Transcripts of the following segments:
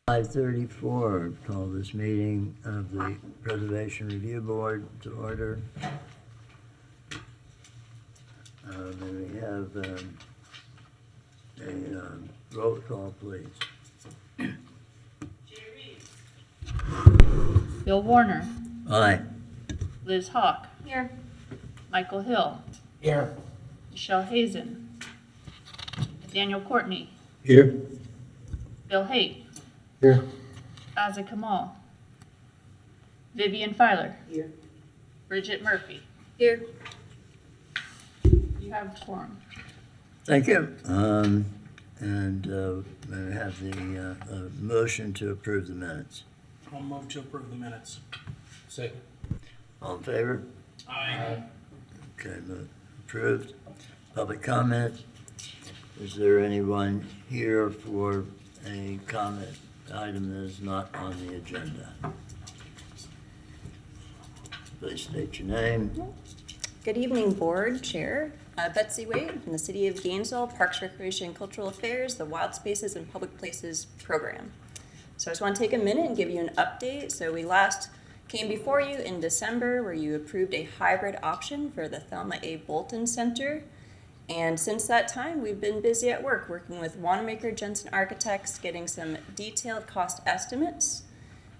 5:34, call this meeting of the Preservation Review Board to order. Then we have a roll call, please. Bill Warner. Aye. Liz Hawk. Here. Michael Hill. Here. Michelle Hazen. Daniel Courtney. Here. Bill Haight. Here. Azza Kamal. Vivian Filer. Here. Bridget Murphy. Here. You have a quorum. Thank you. And we have the motion to approve the minutes. I'll move to approve the minutes. Second. All in favor? Aye. Okay, approved. Public comment. Is there anyone here for a comment item that is not on the agenda? Please state your name. Good evening, Board Chair. Betsy Wade from the City of Gainesville, Parks, Recreation, and Cultural Affairs, the Wild Spaces and Public Places Program. So I just want to take a minute and give you an update. So we last came before you in December where you approved a hybrid option for the Thelma A. Bolton Center. And since that time, we've been busy at work working with Wanamaker Jensen Architects, getting some detailed cost estimates.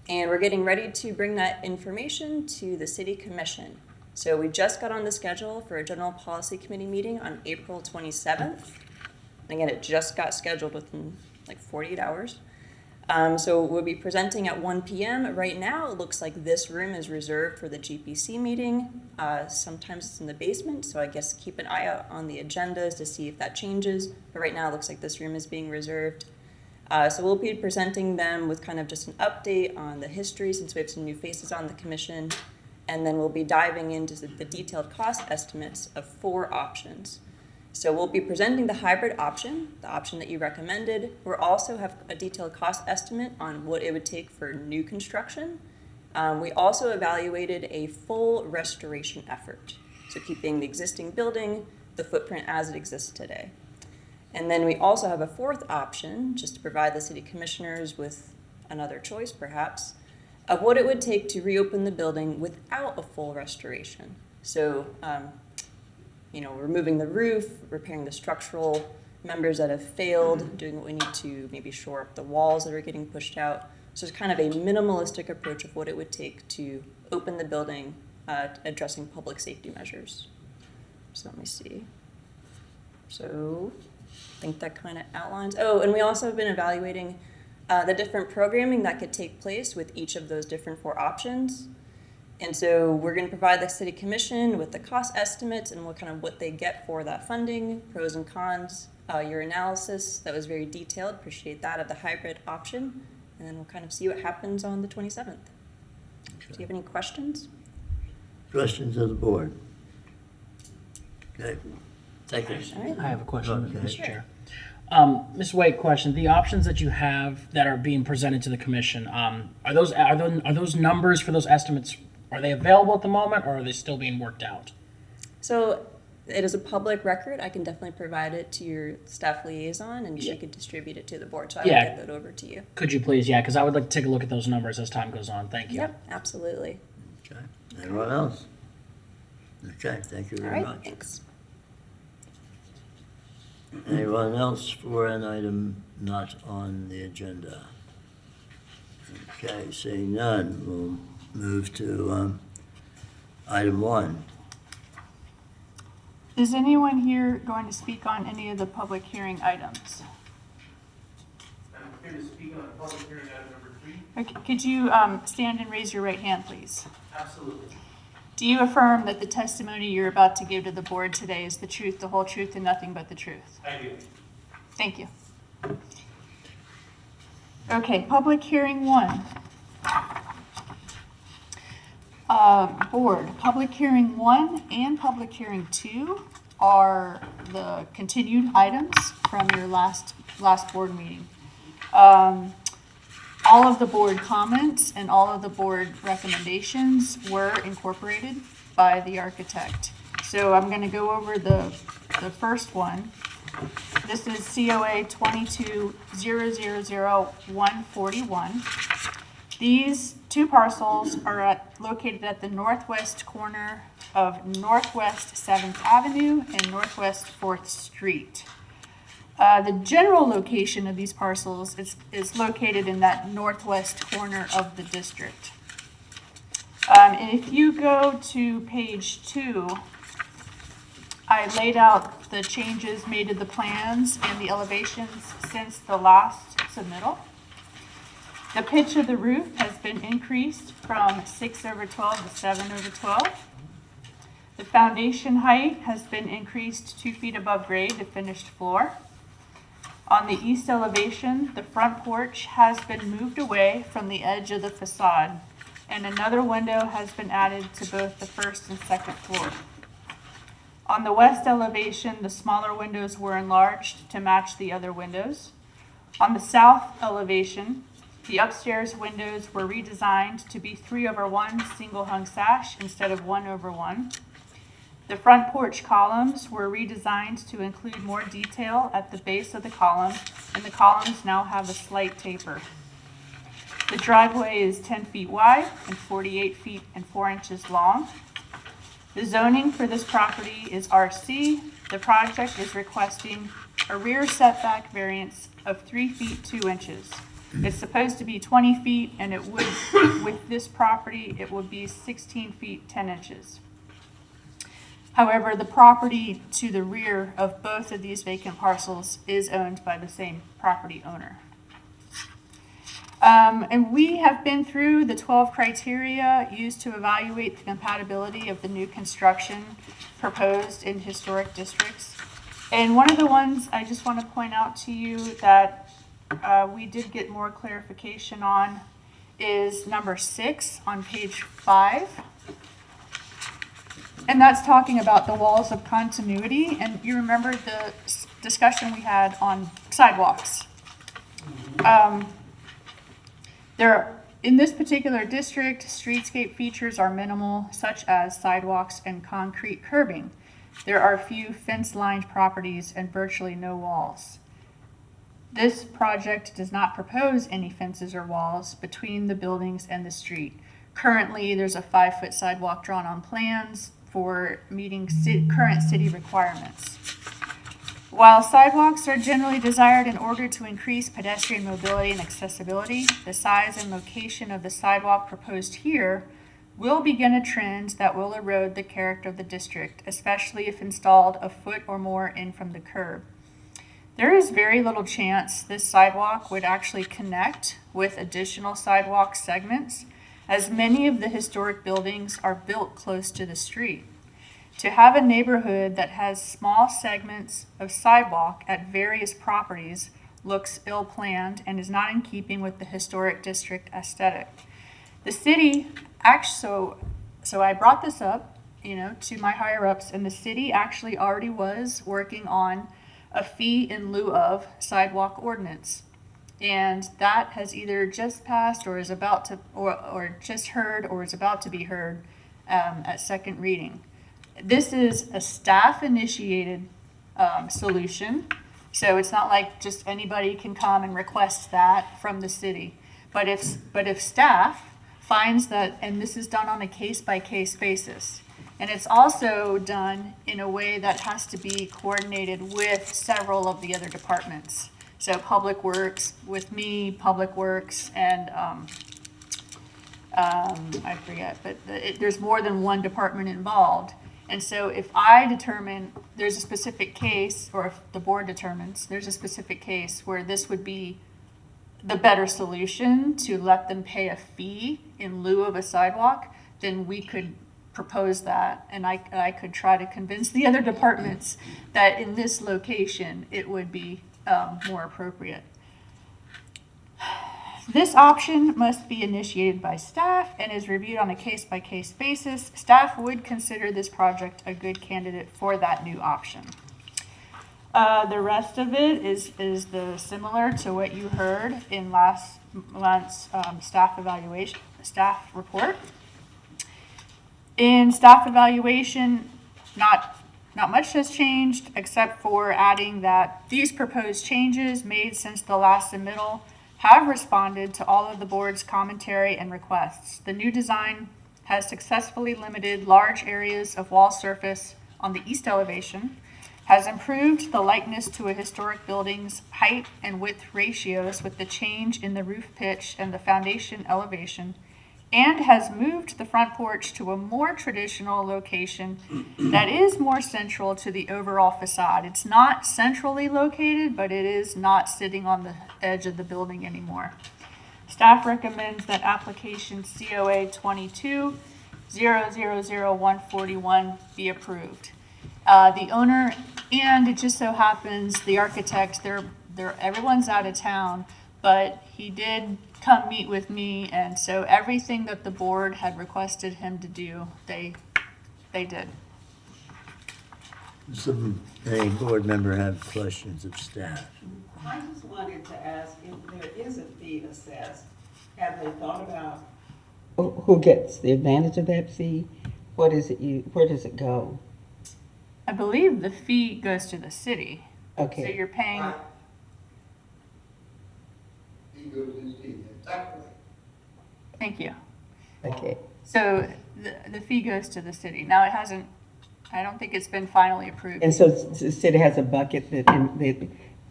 And we're getting ready to bring that information to the City Commission. So we just got on the schedule for a General Policy Committee meeting on April 27th. Again, it just got scheduled within like 48 hours. So we'll be presenting at 1 p.m. Right now, it looks like this room is reserved for the GPC meeting. Sometimes it's in the basement, so I guess keep an eye out on the agendas to see if that changes. But right now, it looks like this room is being reserved. So we'll be presenting them with kind of just an update on the history since we have some new faces on the commission. And then we'll be diving into the detailed cost estimates of 4 options. So we'll be presenting the hybrid option, the option that you recommended. We'll also have a detailed cost estimate on what it would take for new construction. We also evaluated a full restoration effort. So keeping the existing building, the footprint as it exists today. And then we also have a 4th option, just to provide the city commissioners with another choice perhaps, of what it would take to reopen the building without a full restoration. So, removing the roof, repairing the structural members that have failed, doing what we need to maybe shore up the walls that are getting pushed out. So it's kind of a minimalistic approach of what it would take to open the building, addressing public safety measures. So let me see. So I think that kind of outlines. Oh, and we also have been evaluating the different programming that could take place with each of those different 4 options. And so we're going to provide the City Commission with the cost estimates and what they get for that funding, pros and cons, your analysis that was very detailed, appreciate that, of the hybrid option, and then we'll kind of see what happens on the 27th. Okay. Do you have any questions? Questions of the board? Okay, thank you. Right. I have a question, Okay. Mr. Chair. Ms. Wade, question. The options that you have that are being presented to the commission, are those numbers for those estimates, are they available at the moment or are they still being worked out? So it is a public record. I can definitely provide it to your staff liaison and she could distribute it to the board. So I will get that over to you. Could you please? Yeah, because I would like to take a look at those numbers as time goes on. Thank you. Yep, absolutely. Okay, anyone else? Okay, thank you All very right, much. thanks. Anyone else for an item not on the agenda? Okay, seeing none, we'll move to item 1. Is anyone here going to speak on any of the public hearing items? I'm here to speak on public hearing item number 3. Okay, could you stand and raise your right hand, please? Absolutely. Do you affirm that the testimony you're about to give to the board today is the truth, the whole truth, and nothing but the truth? I do. Thank you. Okay, public hearing 1. Board, public hearing 1 and public hearing 2 are the continued items from your last board meeting. All of the board comments and all of the board recommendations were incorporated by the architect. So I'm going to go over the first one. This is COA 22-000-141. These two parcels are located at the northwest corner of Northwest 7th Avenue and Northwest 4th Street. The general location of these parcels is located in that northwest corner of the district. And if you go to page 2, I laid out the changes made to the plans and the elevations since the last submittal. The pitch of the roof has been increased from 6/12 to 7/12. The foundation height has been increased 2 feet above grade to finished floor. On the east elevation, the front porch has been moved away from the edge of the facade, and another window has been added to both the first and second floor. On the west elevation, the smaller windows were enlarged to match the other windows. On the south elevation, the upstairs windows were redesigned to be 3/1 single hung sash instead of 1/1. The front porch columns were redesigned to include more detail at the base of the column, and the columns now have a slight taper. The driveway is 10 feet wide and 48 feet and 4 inches long. The zoning for this property is RC. The project is requesting a rear setback variance of 3 feet 2 inches. It's supposed to be 20 feet, and it would, with this property, it would be 16 feet 10 inches. However, the property to the rear of both of these vacant parcels is owned by the same property owner. And we have been through the 12 criteria used to evaluate the compatibility of the new construction proposed in historic districts. And one of the ones I just want to point out to you that we did get more clarification on is number 6 on page 5. And that's talking about the walls of continuity. And you remember the discussion we had on sidewalks. In this particular district, streetscape features are minimal, such as sidewalks and concrete curbing. There are few fence-lined properties and virtually no walls. This project does not propose any fences or walls between the buildings and the street. Currently, there's a 5-foot sidewalk drawn on plans for meeting current city requirements. While sidewalks are generally desired in order to increase pedestrian mobility and accessibility, the size and location of the sidewalk proposed here will begin a trend that will erode the character of the district, especially if installed a foot or more in from the curb. There is very little chance this sidewalk would actually connect with additional sidewalk segments, as many of the historic buildings are built close to the street. To have a neighborhood that has small segments of sidewalk at various properties looks ill-planned and is not in keeping with the historic district aesthetic. The city, so I brought this up, to my higher-ups, and the city actually already was working on a fee in lieu of sidewalk ordinance. And that has either just passed or is about to, or just heard or is about to be heard at second reading. This is a staff-initiated solution, so it's not like just anybody can come and request that from the city. But if staff finds that, and this is done on a case-by-case basis, and it's also done in a way that has to be coordinated with several of the other departments. So Public Works with me, Public Works, and I forget, but there's more than one department involved. And so if I determine there's a specific case, or if the board determines there's a specific case where this would be the better solution to let them pay a fee in lieu of a sidewalk, then we could propose that, and I could try to convince the other departments that in this location it would be more appropriate. This option must be initiated by staff and is reviewed on a case-by-case basis. Staff would consider this project a good candidate for that new option. The rest of it is similar to what you heard in last month's staff report. In staff evaluation, not not much has changed except for adding that these proposed changes made since the last submittal have responded to all of the board's commentary and requests. The new design has successfully limited large areas of wall surface on the east elevation, has improved the likeness to a historic building's height and width ratios with the change in the roof pitch and the foundation elevation, and has moved the front porch to a more traditional location that is more central to the overall facade. It's not centrally located, but it is not sitting on the edge of the building anymore. Staff recommends that application COA 22-000141 be approved. The owner, and it just so happens the architect, everyone's out of town, but he did come meet with me, and so everything that the board had requested him to do, they did. Does any board member have questions of staff? I just wanted to ask if there is a fee assessed, have they thought about who gets the advantage of that fee? What is it where does it go? I believe the fee goes to the city. So Okay, you're paying, He goes to his team, exactly. thank you. okay. So the fee goes to the city. Now, it hasn't, I don't think it's been finally approved. And so the city has a bucket that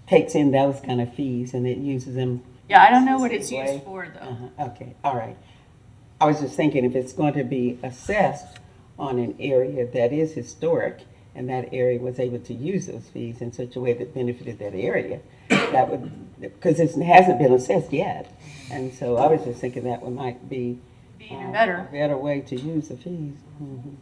takes in those kind of fees and it uses them? Yeah, I don't know what it's Way? used for, though. Okay, all right. I was just thinking if it's going to be assessed on an area that is historic and that area was able to use those fees in such a way that benefited that area, that would, because it hasn't been assessed yet. And so I was just thinking that one might be Be even better. a better way to use the fees. Mhm.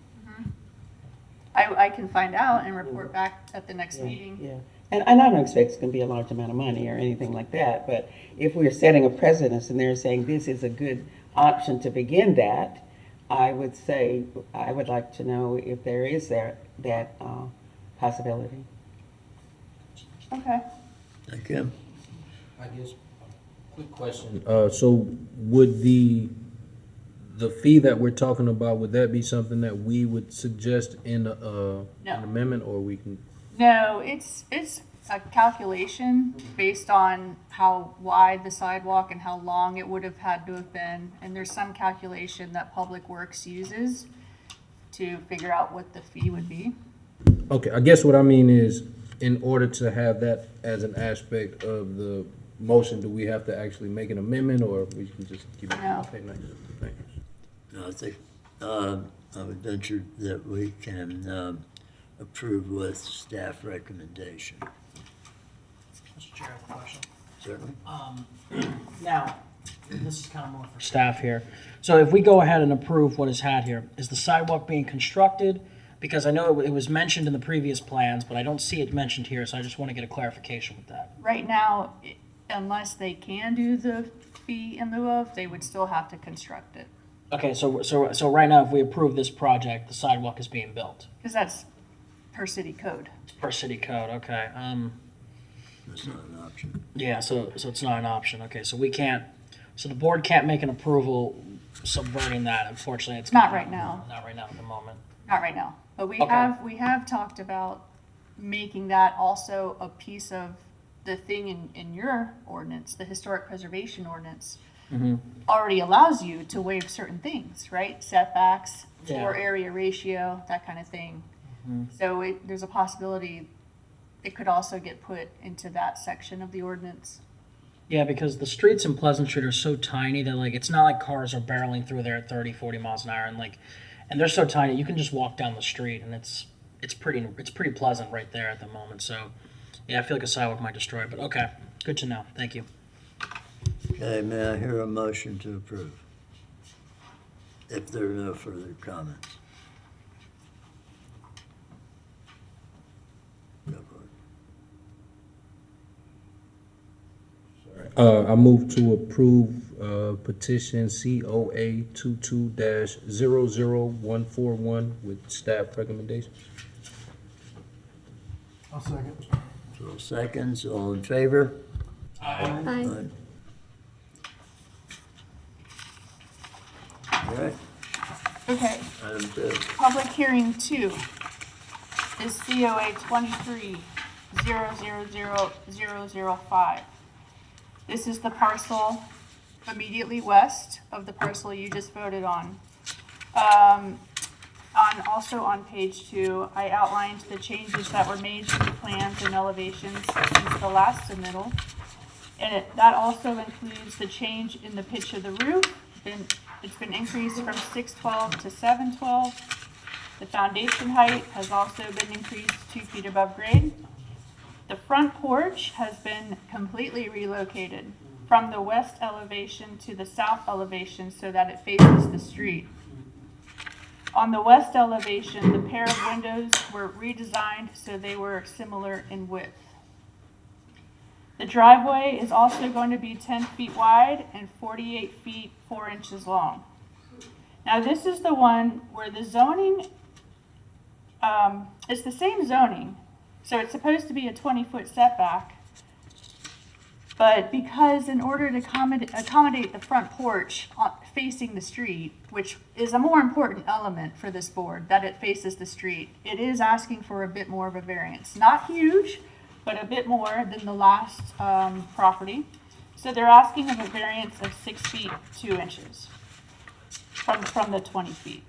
I can find out and report back at the next Yeah, meeting. yeah. And I don't expect it's going to be a large amount of money or anything like that, but if we're setting a precedent and they're saying this is a good option to begin that, I would say, I would like to know if there is that possibility. Okay. Thank you. I guess, quick question. So would the fee that we're talking about, would that be something that we would suggest in an amendment, or we can? No, it's a calculation based on how wide the sidewalk and how long it would have had to have been. And there's some calculation that Public Works uses to figure out what the fee would be. Okay, I guess what I mean is, in order to have that as an aspect of the motion, do we have to actually make an amendment, or we can just keep it? No. Okay, nice. Thanks. No, I think, I would venture that we can approve with staff recommendation. Mr. Chair, I have a question. Certainly. Now, this is kind of more for staff here. So if we go ahead and approve what is had here, is the sidewalk being constructed? Because I know it was mentioned in the previous plans, but I don't see it mentioned here, so I just want to get a clarification with that. Right now, unless they can do the fee in lieu of, they would still have to construct it. Okay, so right now, if we approve this project, the sidewalk is being built Because that's per city code. per city code, okay. That's not an option. Yeah, so it's not an option, okay, so we can't, so the board can't make an approval subverting that, unfortunately, it's. Not right now. Not right now at the moment. Not right now, but we Okay. have talked about making that also a piece of the thing in your ordinance, the historic preservation ordinance. Already allows you to waive certain things, right? Setbacks, floor Yeah. area ratio, that kind of thing. So there's a possibility it could also get put into that section of the ordinance. Yeah, because the streets in Pleasant Street are so tiny that like, it's not like cars are barreling through there at 30, 40 miles an hour and they're so tiny, you can just walk down the street and it's pretty pleasant right there at the moment. So yeah, I feel like a sidewalk might destroy it, but okay, good to know. Thank you. Okay, may I hear a motion to approve? If there are no further comments. Go for it. I move to approve petition COA 22-00141 with staff recommendations. I'll second. 12 seconds, all in favor? Aye. Aye. All right, Okay, item 2. public hearing 2. is COA 23-000-005. This is the parcel immediately west of the parcel you just voted on. Also on page 2, I outlined the changes that were made to the plans and elevations since the last submittal. And that also includes the change in the pitch of the roof. It's been increased from 612 to 712. The foundation height has also been increased 2 feet above grade. The front porch has been completely relocated from the west elevation to the south elevation so that it faces the street. On the west elevation, the pair of windows were redesigned so they were similar in width. The driveway is also going to be 10 feet wide and 48 feet 4 inches long. Now this is the one where the zoning is the same zoning, so it's supposed to be a 20-foot setback. But because in order to accommodate the front porch facing the street, which is a more important element for this board, that it faces the street, it is asking for a bit more of a variance. Not huge, but a bit more than the last property. So they're asking of a variance of 6 feet 2 inches from the 20 feet.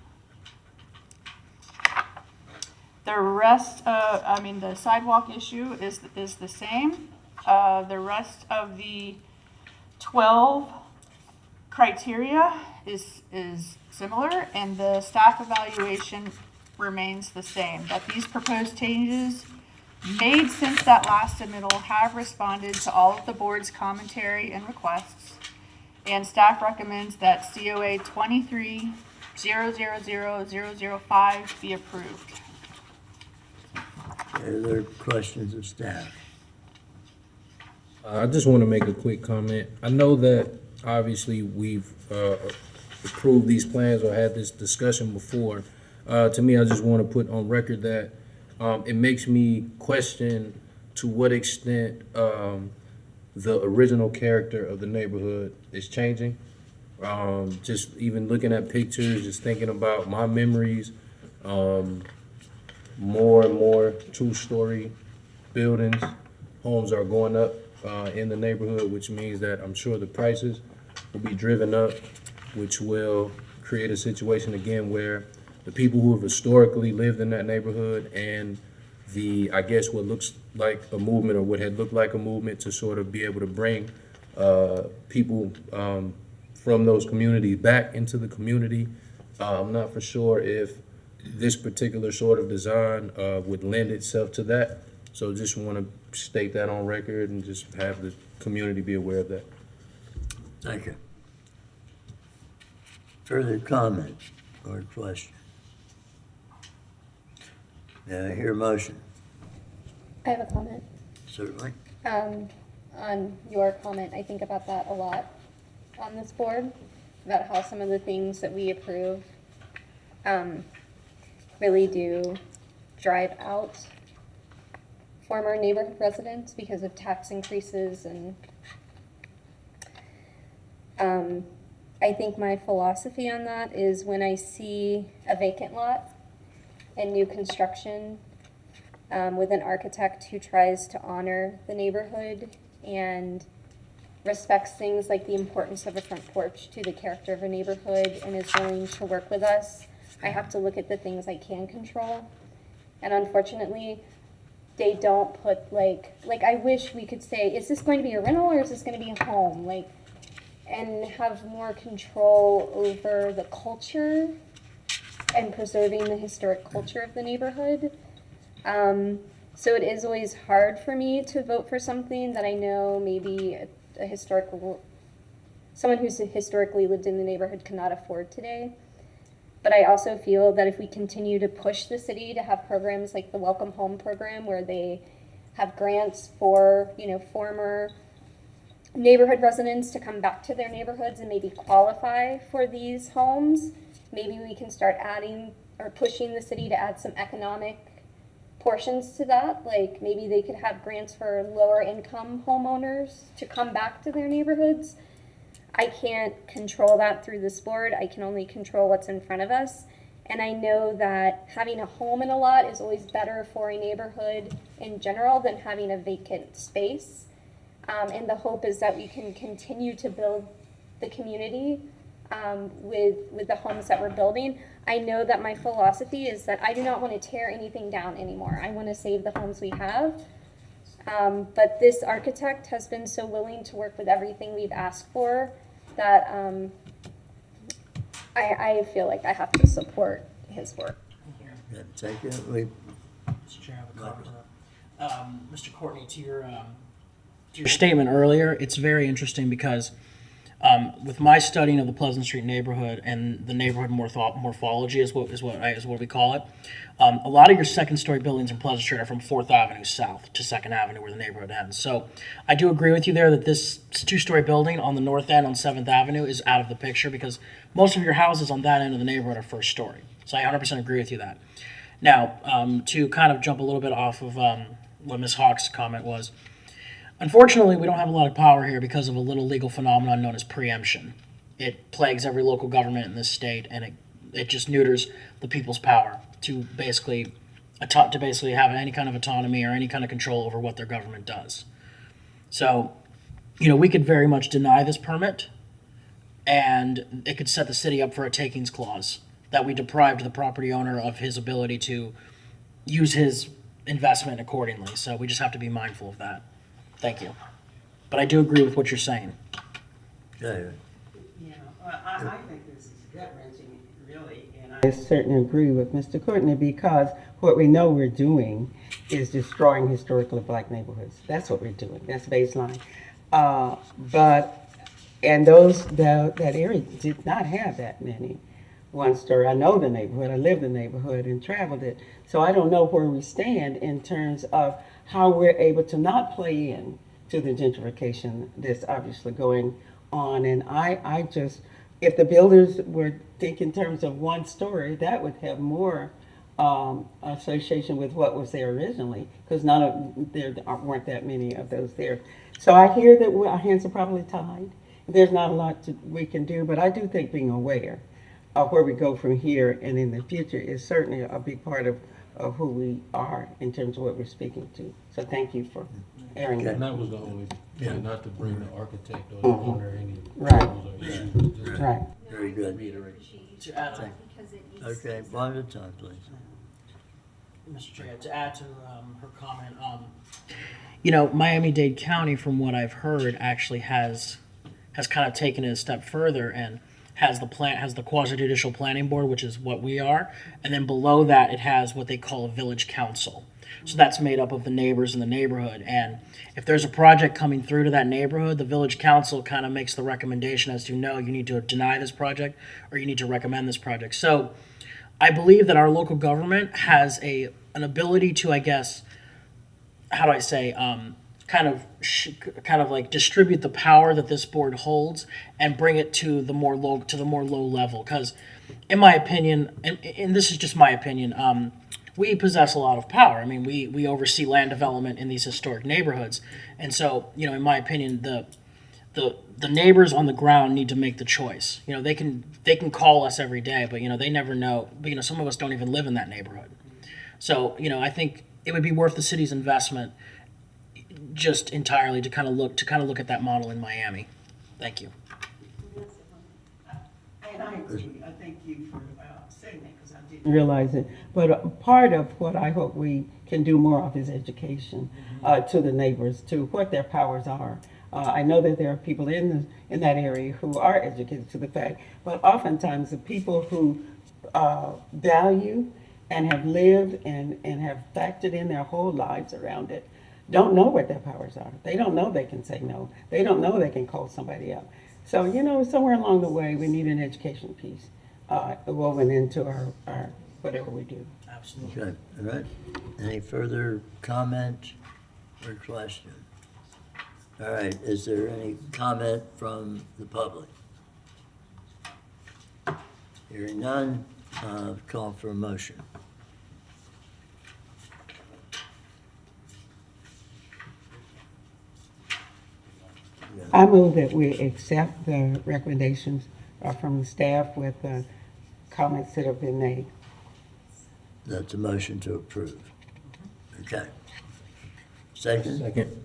The rest of, the sidewalk issue is the same. The rest of the 12 criteria is similar, and the staff evaluation remains the same. That these proposed changes made since that last submittal have responded to all of the board's commentary and requests, and staff recommends that COA 23-000-005 be approved. Are there questions of staff? I just want to make a quick comment. I know that obviously we've approved these plans or had this discussion before. To me, I just want to put on record that it makes me question to what extent the original character of the neighborhood is changing. Just even looking at pictures, just thinking about my memories, more and more two-story buildings, homes are going up in the neighborhood, which means that I'm sure the prices will be driven up, which will create a situation again where the people who have historically lived in that neighborhood and I guess what looks like a movement or what had looked like a movement to sort of be able to bring people from those communities back into the community. I'm not for sure if this particular sort of design would lend itself to that. So just want to state that on record and just have the community be aware of that. Thank you. Further comments or questions? May I hear a motion? I have a comment. Certainly. On your comment, I think about that a lot on this board, about how some of the things that we approve really do drive out former neighborhood residents because of tax increases. And I think my philosophy on that is when I see a vacant lot and new construction with an architect who tries to honor the neighborhood and respects things like the importance of a front porch to the character of a neighborhood and is willing to work with us, I have to look at the things I can control. And unfortunately, they don't put like I wish we could say, is this going to be a rental or is this going to be a home? And have more control over the culture and preserving the historic culture of the neighborhood. So it is always hard for me to vote for something that I know maybe someone who's historically lived in the neighborhood cannot afford today. But I also feel that if we continue to push the city to have programs like the Welcome Home program where they have grants for, former neighborhood residents to come back to their neighborhoods and maybe qualify for these homes, maybe we can start adding or pushing the city to add some economic portions to that. Like maybe they could have grants for lower income homeowners to come back to their neighborhoods. I can't control that through this board. I can only control what's in front of us. And I know that having a home in a lot is always better for a neighborhood in general than having a vacant space. And the hope is that we can continue to build the community with the homes that we're building. I know that my philosophy is that I do not want to tear anything down anymore. I want to save the homes we have. But this architect has been so willing to work with everything we've asked for that I feel like I have to support his work. Yeah, take it, we, Mr. Chair, I have a comment on that. Mr. Courtney, to your statement earlier, it's very interesting because with my studying of the Pleasant Street neighborhood and the neighborhood morphology is what we call it. A lot of your second-story buildings in Pleasant Street are from 4th Avenue south to 2nd Avenue where the neighborhood ends. So I do agree with you there that this two-story building on the north end on 7th Avenue is out of the picture because most of your houses on that end of the neighborhood are first story. So I 100% agree with you that. Now, to kind of jump a little bit off of what Ms. Hawk's comment was, unfortunately, we don't have a lot of power here because of a little legal phenomenon known as preemption. It plagues every local government in this state, and it just neuters the people's power to basically have any kind of autonomy or any kind of control over what their government does. So, we could very much deny this permit, and it could set the city up for a takings clause that we deprived the property owner of his ability to use his investment accordingly. So we just have to be mindful of that. Thank you. But I do agree with what you're saying. okay, I think this is gut-wrenching, really, and I certainly agree with Mr. Courtney because what we know we're doing is destroying historically black neighborhoods. That's what we're doing. That's baseline. That area did not have that many one-story. I know the neighborhood. I lived in the neighborhood and traveled it. So I don't know where we stand in terms of how we're able to not play in to the gentrification that's obviously going on. And I just, if the builders were thinking in terms of one story, that would have more association with what was there originally, because there weren't that many of those there. So I hear that our hands are probably tied. There's not a lot we can do, but I do think being aware of where we go from here and in the future is certainly a big part of who we are in terms of what we're speaking to. So thank you for airing And that. that was the only point, not to bring the architect or the Mhm. owner any Right. troubles or issues. just to Right. very good. reiterate. To add, Okay, one at a time, please. Mr. Chair, to add to her comment, Miami-Dade County, from what I've heard, actually has kind of taken it a step further and has the quasi-judicial planning board, which is what we are, and then below that it has what they call a village council. So that's made up of the neighbors in the neighborhood, and if there's a project coming through to that neighborhood, the village council kind of makes the recommendation as to, no, you need to deny this project or you need to recommend this project. So I believe that our local government has an ability to, I guess, how do I say, kind of like distribute the power that this board holds and bring it to the more low level. Because, in my opinion, and this is just my opinion, we possess a lot of power. I mean, we oversee land development in these historic neighborhoods, and so in my opinion, the neighbors on the ground need to make the choice. They can call us every day, but they never know. But some of us don't even live in that neighborhood. So I think it would be worth the city's investment just entirely to kind of look at that model in Miami. Thank you. And I agree. I thank you for saying that because I didn't realize it. But part of what I hope we can do more of is education to the neighbors, to what their powers are. I know that there are people in that area who are educated to the fact, but oftentimes the people who value and have lived and have factored in their whole lives around it don't know what their powers are. They don't know they can say no. They don't know they can call somebody up. So, somewhere along the way, we need an education piece woven into our whatever we do. Absolutely. Okay, all right. Any further comment or question? All right, is there any comment from the public? Hearing none, call for a motion. I move that we accept the recommendations from the staff with comments that have been made. That's a motion to approve. Okay. Second? Second.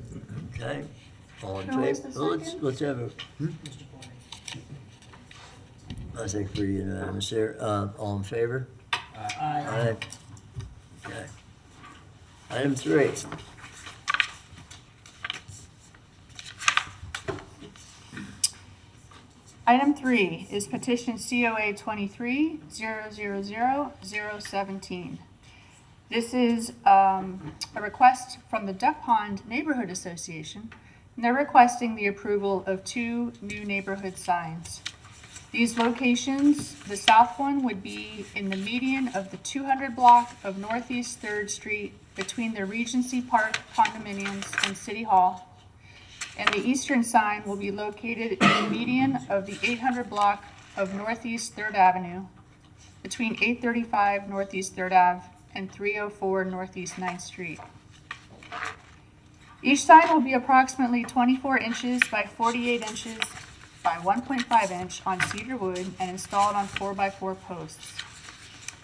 Okay. All in Who was favor? the Well, second? let's have a, I think we're unanimous here. All in favor? Aye. Okay. Item 3. Item 3 is petition COA 23-000-017. This is a request from the Duck Pond Neighborhood Association, and they're requesting the approval of 2 new neighborhood signs. These locations, the south one would be in the median of the 200 block of Northeast 3rd Street between the Regency Park condominiums and City Hall. And the eastern sign will be located in the median of the 800 block of Northeast 3rd Avenue between 835 Northeast 3rd Ave and 304 Northeast 9th Street. Each sign will be approximately 24 inches by 48 inches by 1.5 inch on cedar wood and installed on 4x4 posts.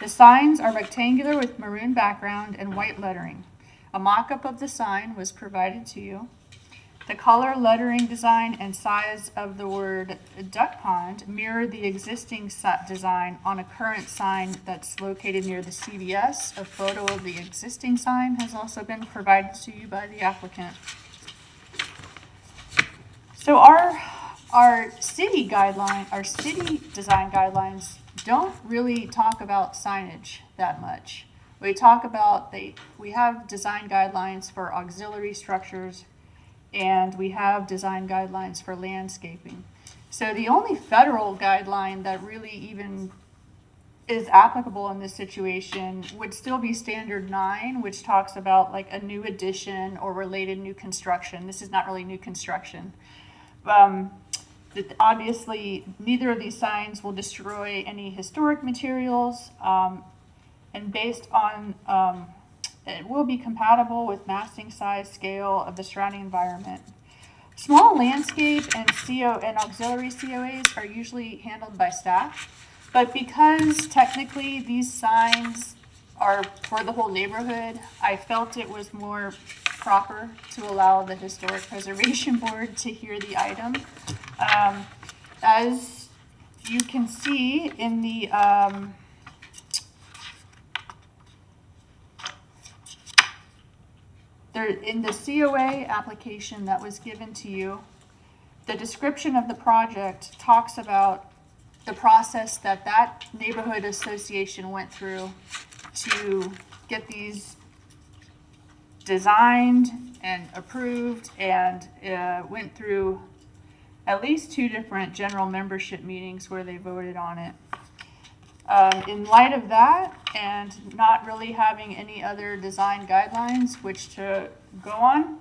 The signs are rectangular with maroon background and white lettering. A mock-up of the sign was provided to you. The color, lettering design, and size of the word Duck Pond mirror the existing design on a current sign that's located near the CVS. A photo of the existing sign has also been provided to you by the applicant. So our city design guidelines don't really talk about signage that much. We talk about we have design guidelines for auxiliary structures, and we have design guidelines for landscaping. So the only federal guideline that really even is applicable in this situation would still be Standard 9, which talks about like a new addition or related new construction. This is not really new construction. Obviously, neither of these signs will destroy any historic materials, and based on it will be compatible with massing size scale of the surrounding environment. Small landscape and auxiliary COAs are usually handled by staff, but because technically these signs are for the whole neighborhood, I felt it was more proper to allow the Historic Preservation Board to hear the item. As you can see in the in the COA application that was given to you, the description of the project talks about the process that neighborhood association went through to get these designed and approved, and went through at least 2 different general membership meetings where they voted on it. In light of that, and not really having any other design guidelines which to go on,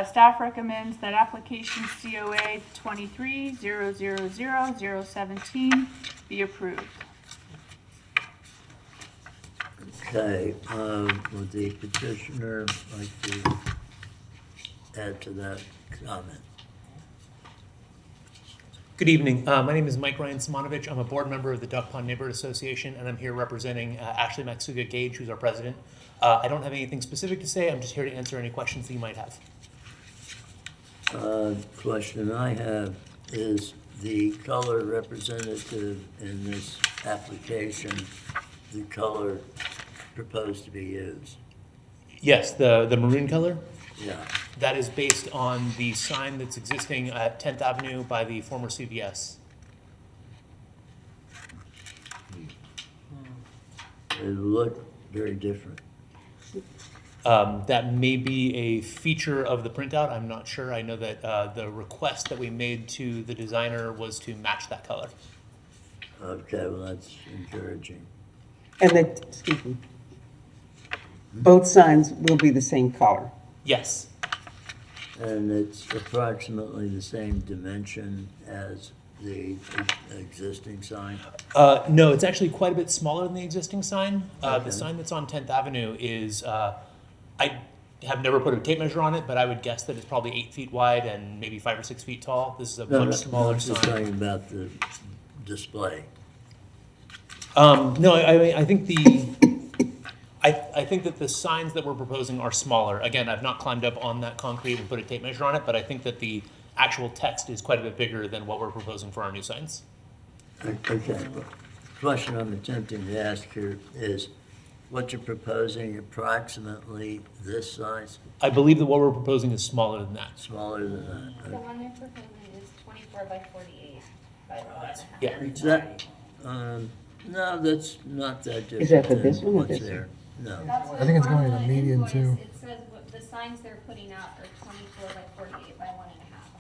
staff recommends that application COA 23-000-017 be approved. Okay, would the petitioner like to add to that comment? Good evening. My name is Mike Ryan Simonovich. I'm a board member of the Duck Pond Neighborhood Association, and I'm here representing Ashley Maxuga Gage, who's our president. I don't have anything specific to say. I'm just here to answer any questions that you might have. Question I have is the color representative in this application, the color proposed to be used? Yes, the maroon color. Yeah. That is based on the sign that's existing at 10th Avenue by the former CVS. It looked very different. That may be a feature of the printout. I'm not sure. I know that the request that we made to the designer was to match that color. Okay, well, that's encouraging. And excuse me, both signs will be the same color. Yes. And it's approximately the same dimension as the existing sign? No, it's actually quite a bit smaller than the existing sign. Okay. The sign that's on 10th Avenue is, I have never put a tape measure on it, but I would guess that it's probably 8 feet wide and maybe 5 or 6 feet tall. This is a much smaller I'm just sign. talking about the display. No, I think I think that the signs that we're proposing are smaller. Again, I've not climbed up on that concrete and put a tape measure on it, but I think that the actual text is quite a bit bigger than what we're proposing for our new signs. Okay, the question I'm attempting to ask here is, what you're proposing approximately this size, I believe that what we're proposing is smaller than that. smaller than that? The one they're proposing is 24 by 48 by 1.5. Yeah. Is that, no, that's not that different Is that for than this one or what's this there. No. That's what I think it's on going to the median, invoice, too. It says what the signs they're putting out are 24 by 48 by 1.5.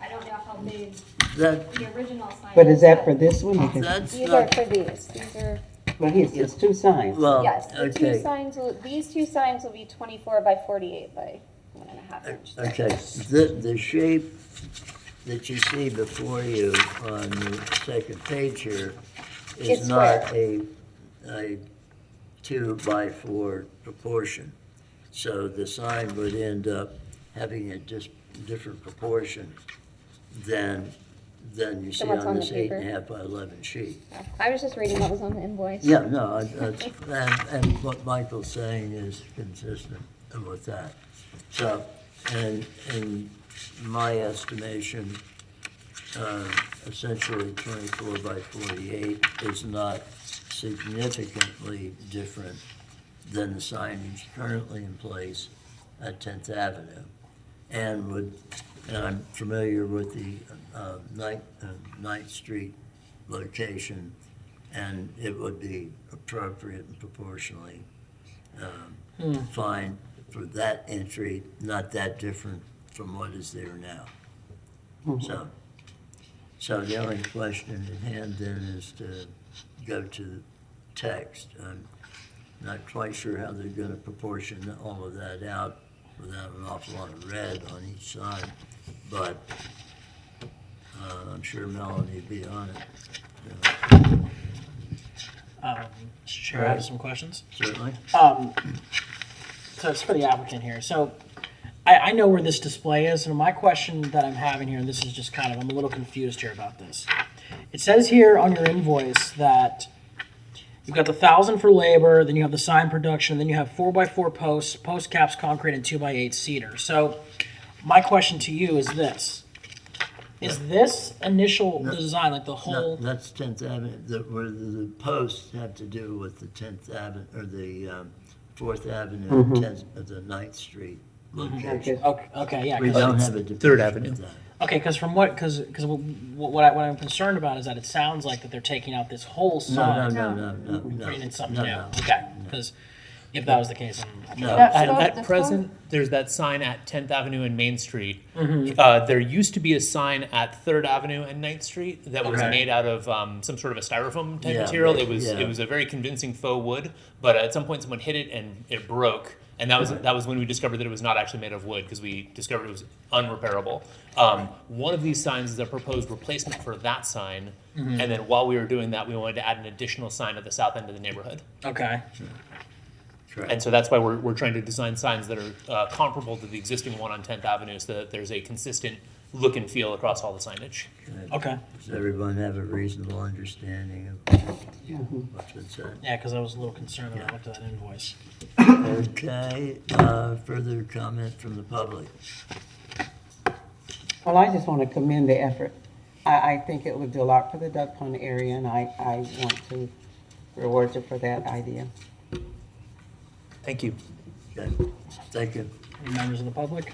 I don't know how big That, the original sign. But is that for this one? Because, that's These are not, for these. These are, well, it's two signs. well, yes, the two okay, signs will, these two signs will be 24 by 48 by 1.5 inches. okay. The shape that you see before you on the second page here is It's not a 2 by 4 proportion. So the sign would end up having a just different proportion than you see what's on on the this paper? 8.5 by 11 sheet. I was just reading what was on the invoice. Yeah, no, and what Michael's saying is consistent with that. So, and in my estimation, essentially 24 by 48 is not significantly different than the signage currently in place at 10th Avenue. And I'm familiar with the Ninth Street location, and it would be appropriate and proportionally fine for that entry, not that different from what is there now. So the only question at hand then is to go to the text. I'm not quite sure how they're gonna proportion all of that out without an awful lot of red on each side, but I'm sure Melanie would be on it. Mr. Chair, I have some questions. Certainly. So it's for the applicant here. So I know where this display is, and my question that I'm having here, and this is just kind of, I'm a little confused here about this. It says here on your invoice that you've got the 1,000 for labor, then you have the sign production, then you have 4x4 posts, post caps concrete, and 2x8 cedar. So my question to you is this. Is this initial design, like the No, whole, that's 10th Avenue, where the posts have to do with the 10th Avenue, or the 4th Avenue, 10th, the 9th Street location. okay, yeah. We 'Cause don't it's- have a Third depiction Avenue. of that. Okay, because what I'm concerned about is that it sounds like that they're taking out this whole No, sign. no. Putting in something No, new. no. Okay, because if that was the case, then No. At present, there's that sign at 10th Avenue and Main Street. There used to be a sign at 3rd Avenue and 9th Street that was Okay. made out of some sort of a styrofoam type Yeah, material. yeah. It was a very convincing faux wood, but at some point someone hit it and it broke. And that was when we discovered that it was not actually made of wood, because we discovered it was unrepairable. One of these signs is a proposed replacement for that sign. And then while we were doing that, we wanted to add an additional sign at the south end of the neighborhood. okay. Correct. And so that's why we're trying to design signs that are comparable to the existing one on 10th Avenue, so that there's a consistent look and feel across all the signage. Okay. Does everyone have a reasonable understanding of what's been said? Yeah, because I was a little concerned when I looked at that invoice. Okay, further comment from the public? Well, I just want to commend the effort. I think it would do a lot for the Duck Pond area, and I want to reward you for that idea. Thank you. Okay, thank you. Any members of the public?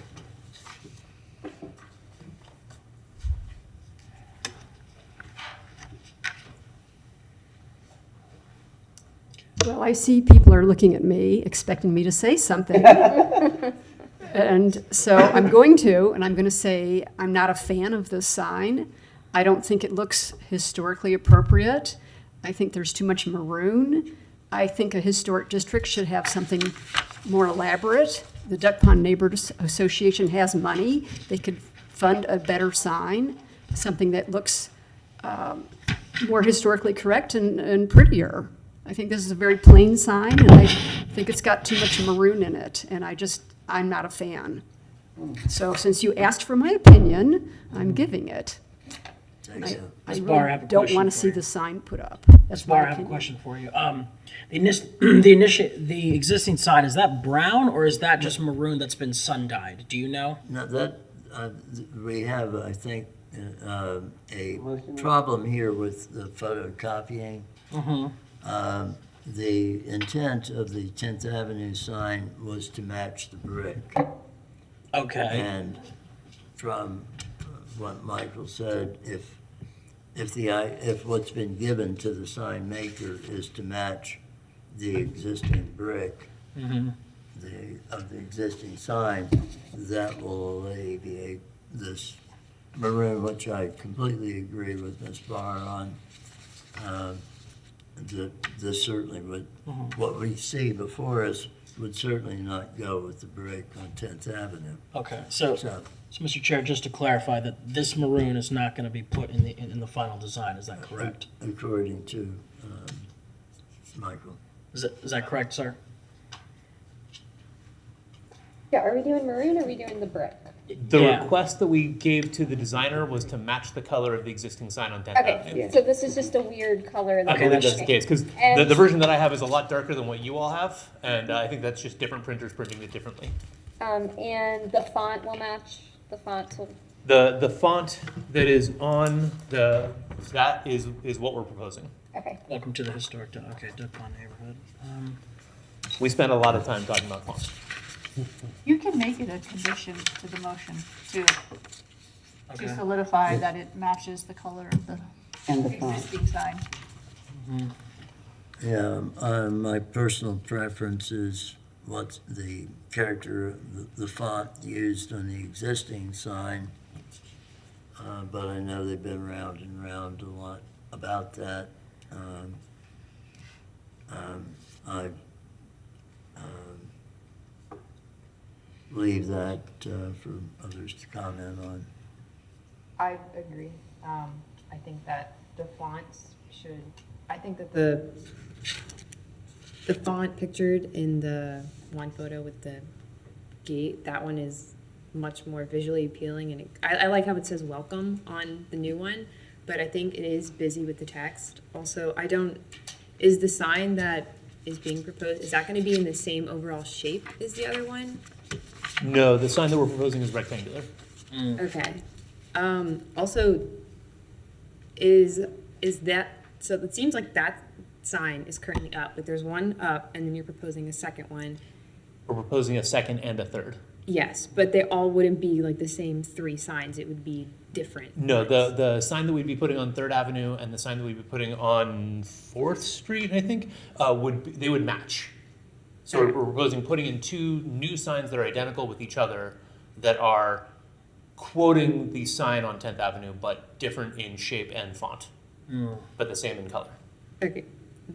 Well, I see people are looking at me, expecting me to say something. And so I'm going to say I'm not a fan of this sign. I don't think it looks historically appropriate. I think there's too much maroon. I think a historic district should have something more elaborate. The Duck Pond Neighbors Association has money. They could fund a better sign, something that looks more historically correct and prettier. I think this is a very plain sign, and I think it's got too much maroon in it, and I'm not a fan. So since you asked for my opinion, I'm giving it. Thank you. I Ms. Barr, I really have a don't question want to for see you. the sign put up. Ms. That's Barr, my I have a opinion. question for you. The existing sign, is that brown or is that just maroon that's been sun dyed? Do you know? Now that, we have, I think, a problem here with the photocopying. The intent of the 10th Avenue sign was to match the brick. Okay. And from what Michael said, if what's been given to the sign maker is to match the existing brick of the existing sign, that will alleviate this maroon, which I completely agree with Ms. Barr on. This certainly would, what we see before us would certainly not go with the brick on 10th Avenue. Okay. So, Mr. Chair, just to clarify that this maroon is not going to be put in the final design. Is that correct? According to Michael. Is that correct, sir? Yeah, are we doing maroon or are we doing the brick? The Yeah. request that we gave to the designer was to match the color of the existing sign on 10th Avenue. Okay, so this is just a weird color. That I believe that's- that's the case, because And- the version that I have is a lot darker than what you all have, and I think that's just different printers printing it differently. And the font will match, the font will, The font that is on that is what we're proposing. okay. Welcome to the historic, Duck Pond neighborhood. We spent a lot of time talking about fonts. You can make it a condition to the motion to Okay. solidify that it matches the color of the And the font. existing sign. Yeah, my personal preference is what's the character, the font used on the existing sign. But I know they've been round and round a lot about that. I leave that for others to comment on. I agree. I think that the fonts should, I think that the font pictured in the one photo with the gate, that one is much more visually appealing, and I like how it says welcome on the new one, but I think it is busy with the text. Also, is the sign that is being proposed, is that gonna be in the same overall shape as the other one? No, the sign that we're proposing is rectangular. Okay. Also, is that, so it seems like that sign is currently up, but there's one up and then you're proposing a second one. We're proposing a second and a third. Yes, but they all wouldn't be like the same three signs, it would be different. No, the sign that we'd be putting on 3rd Avenue and the sign that we'd be putting on 4th Street, I think, they would match. So we're proposing putting in 2 new signs that are identical with each other that are quoting the sign on 10th Avenue, but different in shape and font, but the same in color. Okay,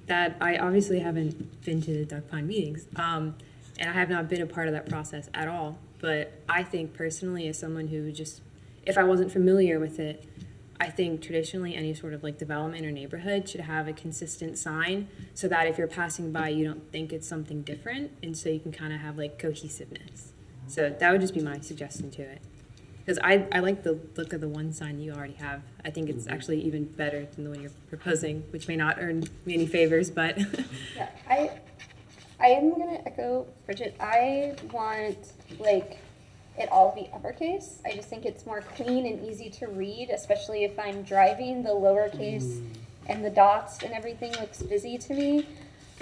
that, I obviously haven't been to the Duck Pond meetings, and I have not been a part of that process at all, but I think personally, as someone who just, if I wasn't familiar with it, I think traditionally any sort of like development or neighborhood should have a consistent sign so that if you're passing by, you don't think it's something different, and so you can kind of have like cohesiveness. So that would just be my suggestion to it. Because I like the look of the one sign you already have. I think it's actually even better than the one you're proposing, which may not earn me any favors, but. Yeah, I am gonna echo Bridget. I want like it all be uppercase. I just think it's more clean and easy to read, especially if I'm driving. The lowercase and the dots and everything looks busy to me.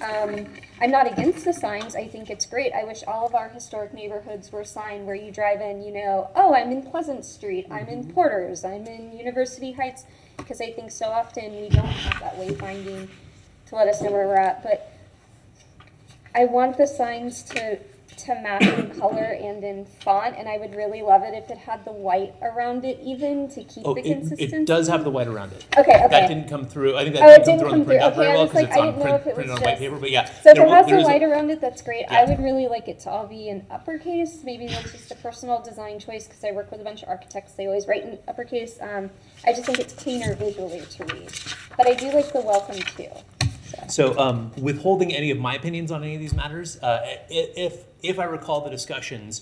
I'm not against the signs. I think it's great. I wish all of our historic neighborhoods were signed where you drive in, you know, oh, I'm in Pleasant Street, I'm in Porters, I'm in University Heights, because I think so often we don't have that wayfinding to let us know where we're at. But I want the signs to match in color and in font, and I would really love it if it had the white around it even to keep the consistency. It does have the white around it. Okay, okay. That didn't come through. I think Oh, that it didn't come through on the printout very Okay, I well was because like, it's I on didn't know if it was printed on white just- paper. But yeah, So if there it has there the is a- white around it, that's great. Yeah. I would really like it to all be in uppercase. Maybe that's just a personal design choice because I work with a bunch of architects. They always write in uppercase. I just think it's cleaner visually to read. But I do like the welcome too. So, withholding any of my opinions on any of these matters, if I recall the discussions,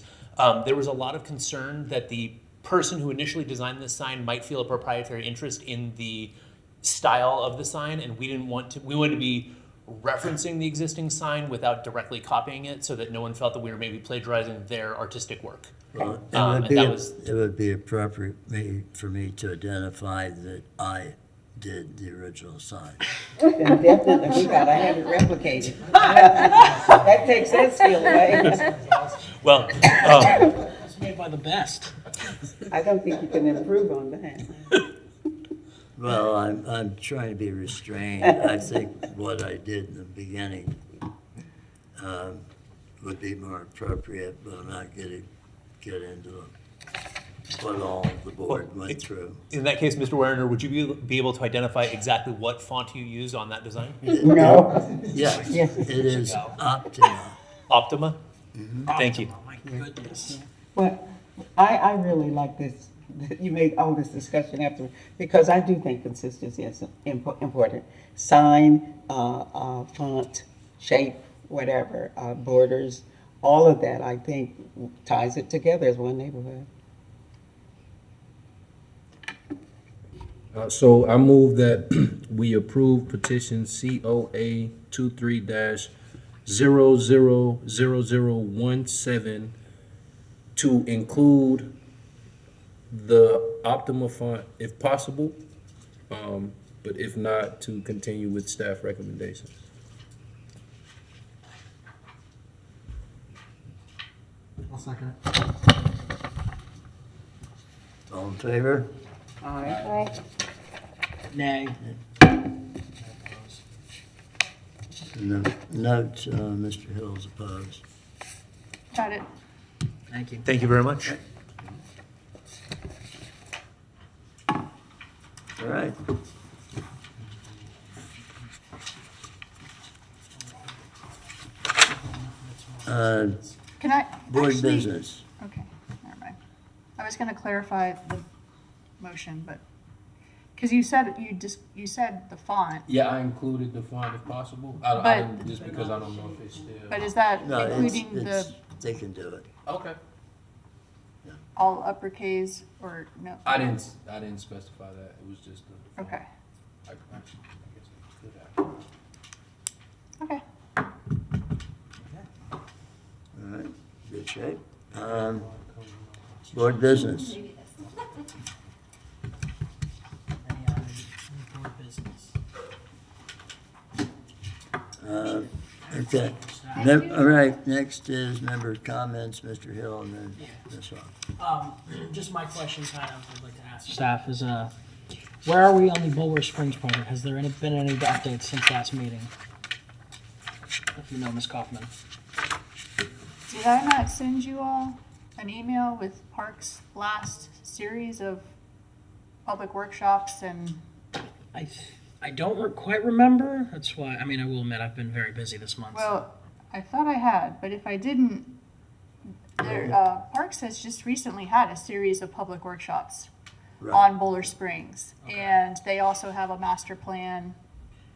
there was a lot of concern that the person who initially designed this sign might feel a proprietary interest in the style of the sign, and we wanted to be referencing the existing sign without directly copying it, so that no one felt that we were maybe plagiarizing their artistic work. Well, and that was- it would be appropriate for me to identify that I did the original sign. Then definitely, we gotta have it replicated. That takes that skill away. Well, It's made by the best. I don't think you can improve on that. Well, I'm trying to be restrained. I think what I did in the beginning would be more appropriate, but I'm not gonna get into what all the board went through. in that case, Mr. Werner, would you be able to identify exactly what font you used on that design? No. Yes, Yes. it is Optima. Optima? Thank you. Oh my goodness. But I really like this, you made all this discussion after, because I do think consistency is important. Sign, font, shape, whatever, borders, all of that, I think, ties it together as one neighborhood. So I move that we approve petition COA 23-000017 to include the Optima font if possible, but if not, to continue with staff recommendations. I'll second it. All in favor? Aye. Aye. Nay. Note, Mr. Hill's opposed. Got it. Thank you. Thank you very much. All right. Can I? Board actually- business. Okay, never mind. I was gonna clarify the motion, but, because you said, you said the font, Yeah, I included the font if possible. But- didn't, just because I don't know if it's still. but is that No, including the they can do it. Okay. all uppercase or no? I didn't specify that. It was just the. Okay, I guess it could have. okay. All right, good shape. Board business. Any board business? Okay. All right, next is member comments, Mr. Hill, and then Ms. Hawk. Just my question kind of, I'd like to ask staff is, where are we on the Bulwer Springs project? Has there been any updates since last meeting? If you know, Ms. Kaufman. Did I not send you all an email with Parks' last series of public workshops and, I don't quite remember. That's why, I mean, I will admit I've been very busy this month. well, I thought I had, but if I didn't, Parks has just recently had a series of public workshops Right. on Boulder Springs. And they also have a master plan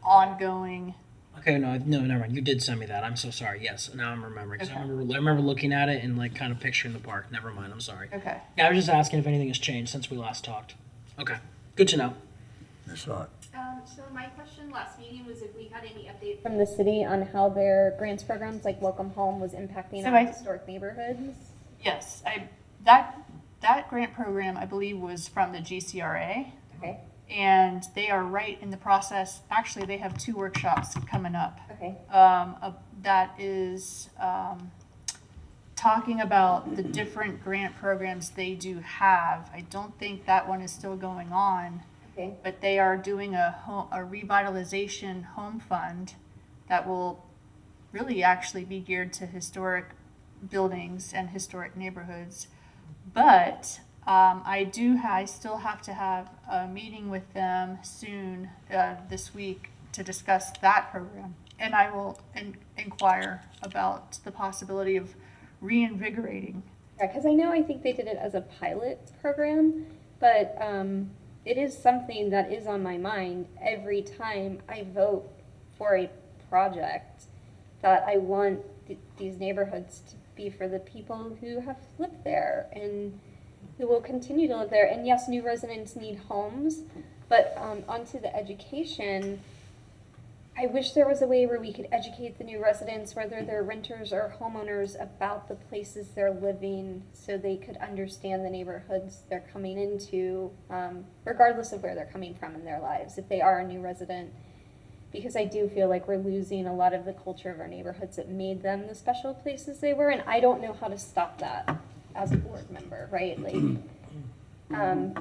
ongoing. Okay, no, never mind. You did send me that. I'm so sorry. Yes, now I'm remembering. 'Cause Okay. I remember looking at it and like kind of picturing the park. Never mind. I'm sorry. Okay. Yeah, I was just asking if anything has changed since we last talked. Okay, good to know. Ms. Hawk. So my question last meeting was if we had any update from the city on how their grants programs like Welcome Home was impacting So our I- historic neighborhoods. Yes, that grant program, I believe, was from the GCRA. Okay, And they are right in the process. Actually, they have 2 workshops coming up. okay, That is talking about the different grant programs they do have. I don't think that one is still going on, okay, but they are doing a revitalization home fund that will really actually be geared to historic buildings and historic neighborhoods. But I still have to have a meeting with them soon, this week, to discuss that program. And I will inquire about the possibility of reinvigorating. yeah, because I think they did it as a pilot program, but it is something that is on my mind every time I vote for a project, that I want these neighborhoods to be for the people who have lived there. And who will continue to live there. And yes, new residents need homes, but onto the education, I wish there was a way where we could educate the new residents, whether they're renters or homeowners, about the places they're living so they could understand the neighborhoods they're coming into, regardless of where they're coming from in their lives, if they are a new resident. Because I do feel like we're losing a lot of the culture of our neighborhoods that made them the special places they were, and I don't know how to stop that as a board member, right? Like,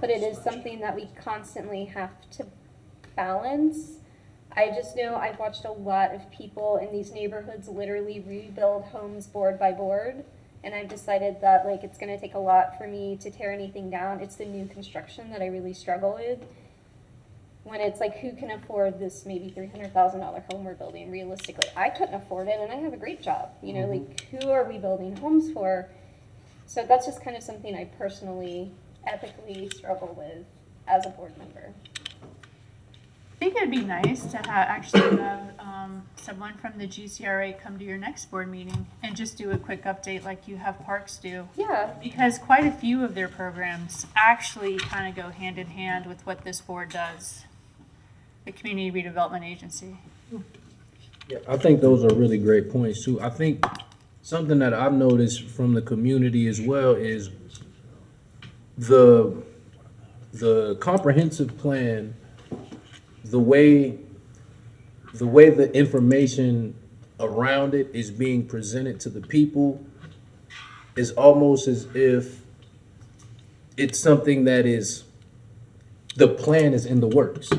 but it is something that we constantly have to balance. I just know I've watched a lot of people in these neighborhoods literally rebuild homes board by board, and I've decided that like it's going to take a lot for me to tear anything down. It's the new construction that I really struggle with. When it's like, who can afford this maybe $300,000 home we're building realistically? I couldn't afford it, and I have a great job. You know, like, who are we building homes for? So that's just kind of something I personally, ethically struggle with as a board member. I think it'd be nice to actually have someone from the GCRA come to your next board meeting and just do a quick update like you have parks do. Yeah. Because quite a few of their programs actually kind of go hand in hand with what this board does, the Community Redevelopment Agency. Yeah, I think those are really great points too. I think something that I've noticed from the community as well is the comprehensive plan, the way the information around it is being presented to the people is almost as if it's something that is, the plan is in the works,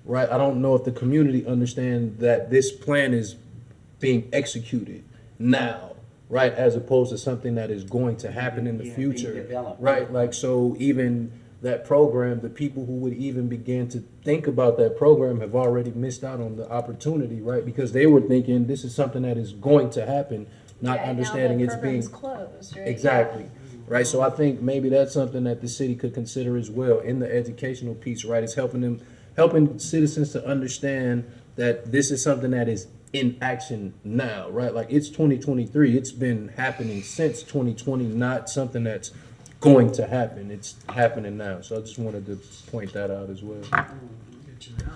right? I don't know if the community understand that this plan is being executed now, right? As opposed to something that is going to happen in the being future, developed. right? Like, so even that program, the people who would even begin to think about that program have already missed out on the opportunity, right? Because they were thinking this is something that is going to happen, not Yeah, and understanding now the it's being. program's closed, right? Exactly. Right. So I think maybe that's something that the city could consider as well in the educational piece, right? It's helping citizens to understand that this is something that is in action now, right? Like, it's 2023. It's been happening since 2020, not something that's going to happen. It's happening now. So I just wanted to point that out as well. Good to know.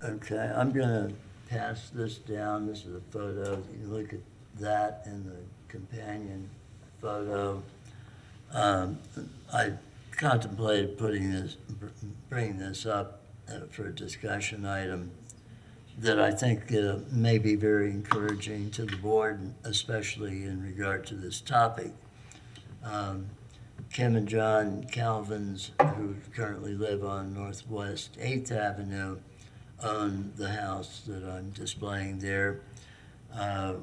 Okay, I'm gonna pass this down. This is a photo. You can look at that and the companion photo. I contemplated bringing this up for a discussion item that I think may be very encouraging to the board, especially in regard to this topic. Kim and John Calvins, who currently live on Northwest 8th Avenue, own the house that I'm displaying there.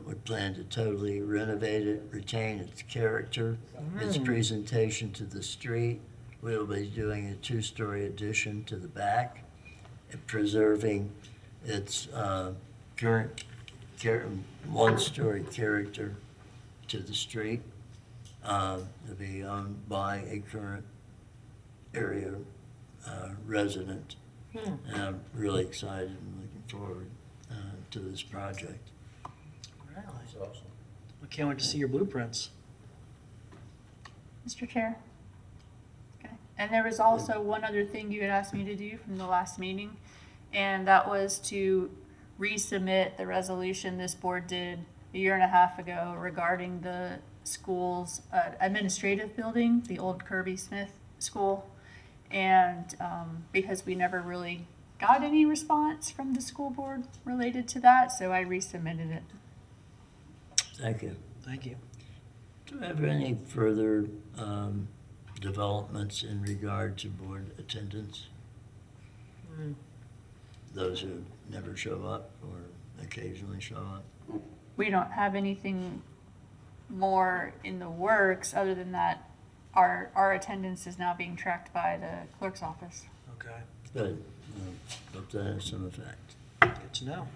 We plan to totally renovate it, retain its character, its presentation to the street. We'll be doing a 2-story addition to the back, preserving its current 1-story character to the street. To be owned by a current area resident. And I'm really excited and looking forward to this project. Really? That's awesome. I can't wait to see your blueprints. Mr. Chair? Okay. And there was also one other thing you had asked me to do from the last meeting, and that was to resubmit the resolution this board did a year and a half ago regarding the school's administrative building, the old Kirby Smith School. And because we never really got any response from the school board related to that, so I resubmitted it. Thank you. Thank you. Do we have any further developments in regard to board attendance? Those who never show up or occasionally show up? We don't have anything more in the works other than that our attendance is now being tracked by the clerk's office. Okay. Good. Hope that has some effect. Good to know.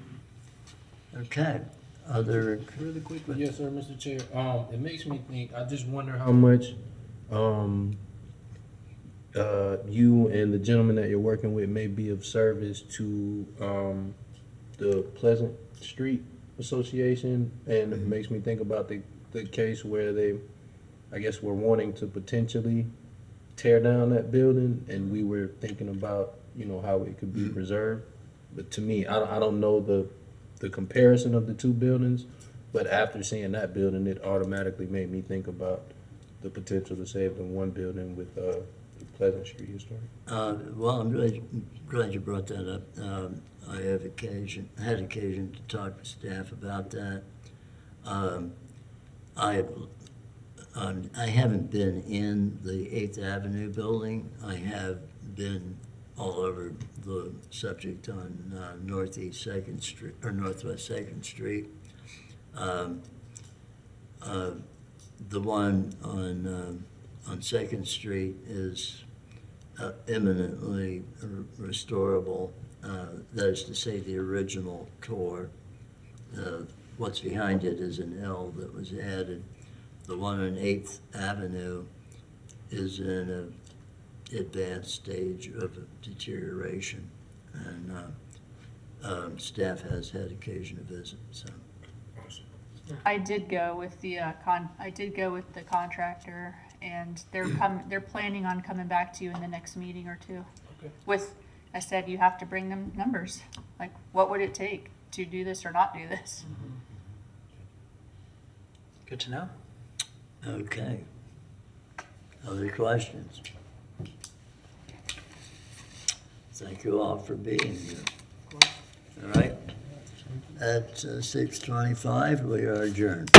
Okay. Other Really quick, yes, sir, Mr. Chair. It makes me think. I just wonder how much you and the gentleman that you're working with may be of service to the Pleasant Street Association, and it makes me think about the case where they, I guess, were wanting to potentially tear down that building, and we were thinking about, you know, how it could be preserved. But to me, I don't know the comparison of the two buildings, but after seeing that building, it automatically made me think about the potential to save the one building with Pleasant Street Historic. Well, I'm glad you brought that up. I had occasion to talk to staff about that. I haven't been in the 8th Avenue building. I have been all over the subject on Northeast 2nd Street, or Northwest 2nd Street. The one on 2nd Street is eminently restorable. That is to say, the original core. What's behind it is an L that was added. The one on 8th Avenue is in an advanced stage of deterioration, and staff has had occasion to visit. So, I did go with the contractor, and they're planning on coming back to you in the next meeting or two. Okay. I said you have to bring them numbers, like what would it take to do this or not do this. Good to know. okay. Other questions? Thank you all for being here. All right. At 6:25, we are adjourned.